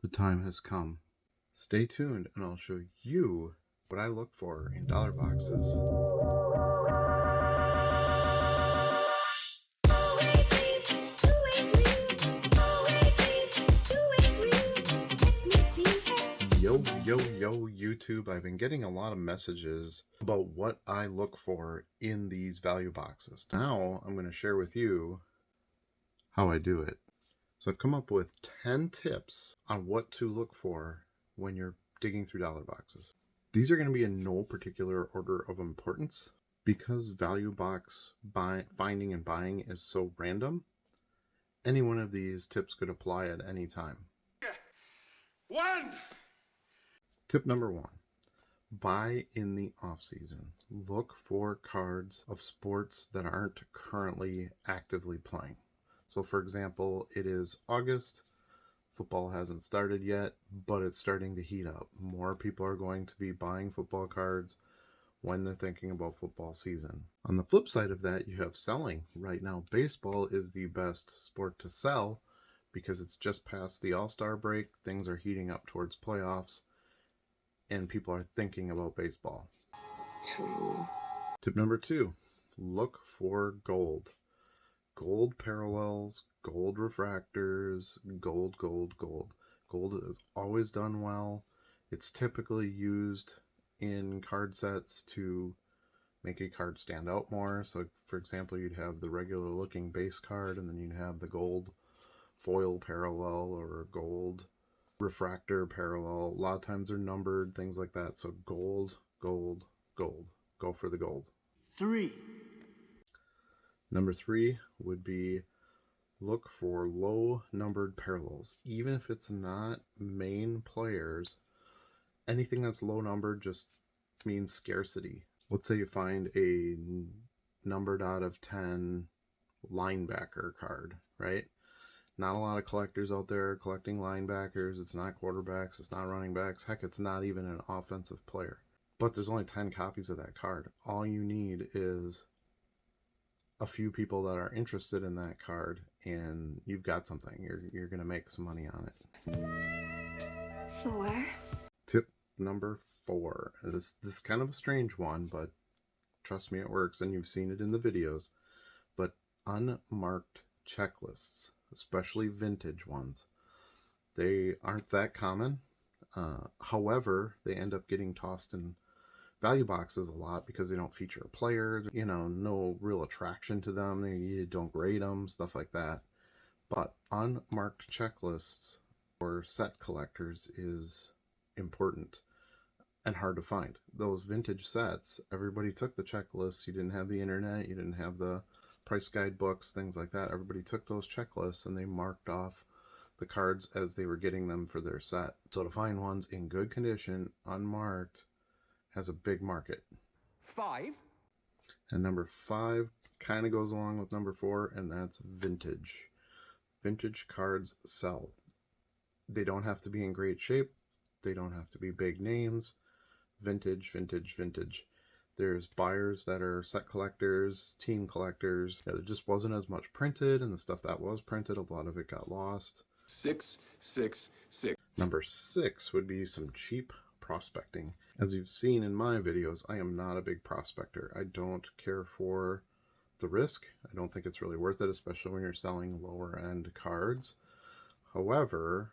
The time has come. Stay tuned and I'll show you what I look for in dollar boxes. Yo, YouTube. I've been getting a lot of messages about what I look for in these value boxes. Now I'm going to share with you how I do it. So I've come up with 10 tips on what to look for when you're digging through dollar boxes. These are going to be in no particular order of importance because value box finding and buying is so random. Any one of these tips could apply at any time. Tip number 1, buy in the off season. Look for cards of sports that aren't currently actively playing. So for example, it is August, football hasn't started yet, but it's starting to heat up. More people are going to be buying football cards when they're thinking about football season. On the flip side of that, you have selling. Right now, baseball is the best sport to sell because it's just past the All-Star break. Things are heating up towards playoffs, and people are thinking about baseball. True. Tip number 2, look for gold. Gold parallels, gold refractors, gold. Gold is always done well. It's typically used in card sets to make a card stand out more. So for example, you'd have the regular looking base card and then you'd have the gold foil parallel or gold refractor parallel. A lot of times they're numbered, things like that. So gold. Go for the gold. 3. Number 3 would be look for low numbered parallels. Even if it's not main players, anything that's low numbered just means scarcity. Let's say you find a numbered out of 10 linebacker card, right? Not a lot of collectors out there collecting linebackers. It's not quarterbacks. It's not running backs. Heck, it's not even an offensive player. But there's only 10 copies of that card. All you need is a few people that are interested in that card, and you've got something. You're going to make some money on it. 4. Tip number 4. This is kind of a strange one, but trust me, it works, and you've seen it in the videos. But unmarked checklists, especially vintage ones, they aren't that common. However, they end up getting tossed in value boxes a lot because they don't feature a player, no real attraction to them. You don't grade them, stuff like that. But unmarked checklists for set collectors is important and hard to find. Those vintage sets, everybody took the checklists. You didn't have the internet, you didn't have the price guide books, things like that. Everybody took those checklists and they marked off the cards as they were getting them for their set. So to find ones in good condition, unmarked, has a big market. 5. And number 5 kind of goes along with number 4, and that's vintage. Vintage cards sell. They don't have to be in great shape. They don't have to be big names. Vintage. There's buyers that are set collectors, team collectors. There just wasn't as much printed, and the stuff that was printed, a lot of it got lost. 6. Number 6 would be some cheap prospecting. As you've seen in my videos, I am not a big prospector. I don't care for the risk. I don't think it's really worth it, especially when you're selling lower end cards. However,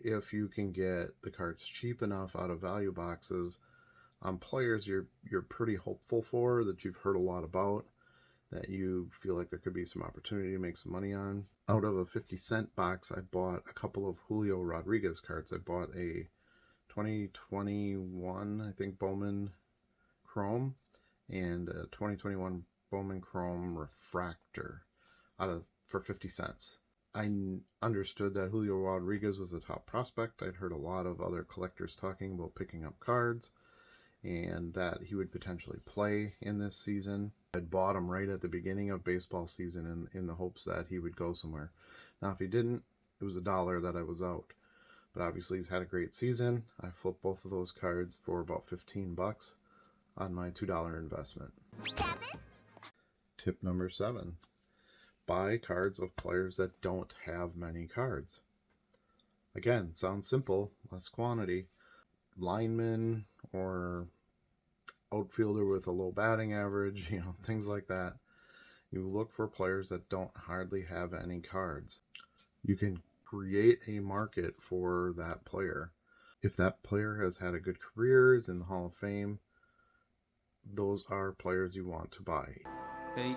if you can get the cards cheap enough out of value boxes on players you're pretty hopeful for, that you've heard a lot about, that you feel like there could be some opportunity to make some money on. Out of a 50-cent box, I bought a couple of Julio Rodriguez cards. I bought a 2021, I think, Bowman Chrome and a 2021 Bowman Chrome Refractor for 50 cents. I understood that Julio Rodriguez was a top prospect. I'd heard a lot of other collectors talking about picking up cards and that he would potentially play in this season. I'd bought him right at the beginning of baseball season in the hopes that he would go somewhere. Now, if he didn't, it was $1 that I was out. But obviously he's had a great season. I flipped both of those cards for about $15 on my $2 investment. 7. Tip number 7. Buy cards of players that don't have many cards. Again, sounds simple, less quantity. Lineman or outfielder with a low batting average, things like that. You look for players that don't hardly have any cards. You can create a market for that player. If that player has had a good career, is in the Hall of Fame, those are players you want to buy. 8.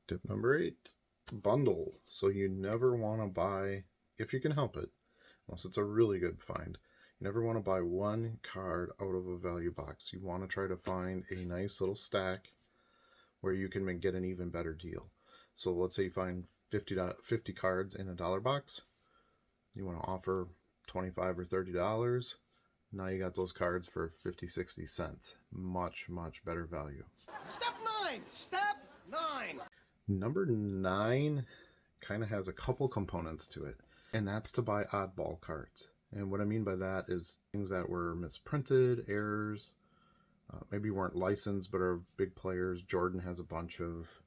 Tip number 8, bundle. So you never want to buy, if you can help it, unless it's a really good find, you never want to buy one card out of a value box. You want to try to find a nice little stack where you can get an even better deal. So let's say you find 50 cards in a dollar box. You want to offer $25 or $30. Now you got those cards for 50-60 cents. Much, much better value. Step 9. Step 9. Number 9 kind of has a couple components to it, and that's to buy oddball cards. And what I mean by that is things that were misprinted, errors, maybe weren't licensed but are big players. Jordan has a bunch of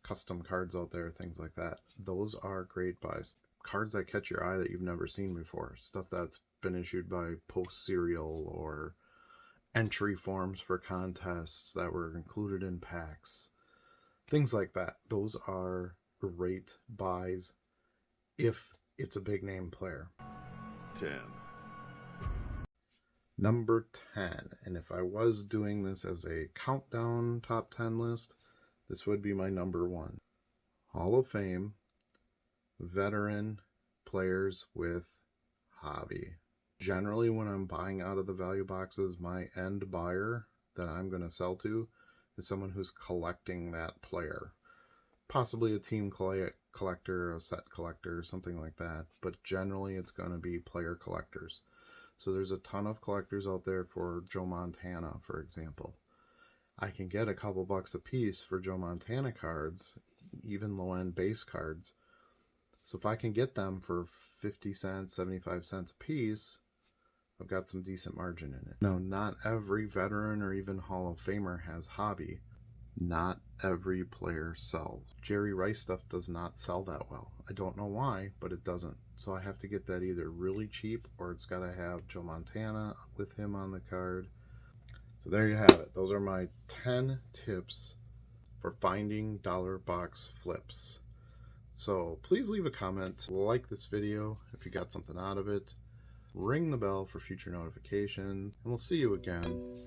custom cards out there, things like that. Those are great buys. Cards that catch your eye that you've never seen before. Stuff that's been issued by Post Serial, or entry forms for contests that were included in packs. Things like that. Those are great buys if it's a big name player. 10. Number 10, and if I was doing this as a countdown top 10 list, this would be my number 1. Hall of Fame veteran players with hobby. Generally, when I'm buying out of the value boxes, my end buyer that I'm going to sell to is someone who's collecting that player. Possibly a team collector, a set collector, something like that. But generally, it's going to be player collectors. So there's a ton of collectors out there for Joe Montana, for example. I can get a couple bucks a piece for Joe Montana cards, even low-end base cards. So if I can get them for 50 cents, 75 cents a piece, I've got some decent margin in it. Now, not every veteran or even Hall of Famer has hobby. Not every player sells. Jerry Rice stuff does not sell that well. I don't know why, but it doesn't. So I have to get that either really cheap, or it's got to have Joe Montana with him on the card. So there you have it. Those are my 10 tips for finding dollar box flips. So please leave a comment, like this video if you got something out of it, ring the bell for future notifications, and we'll see you again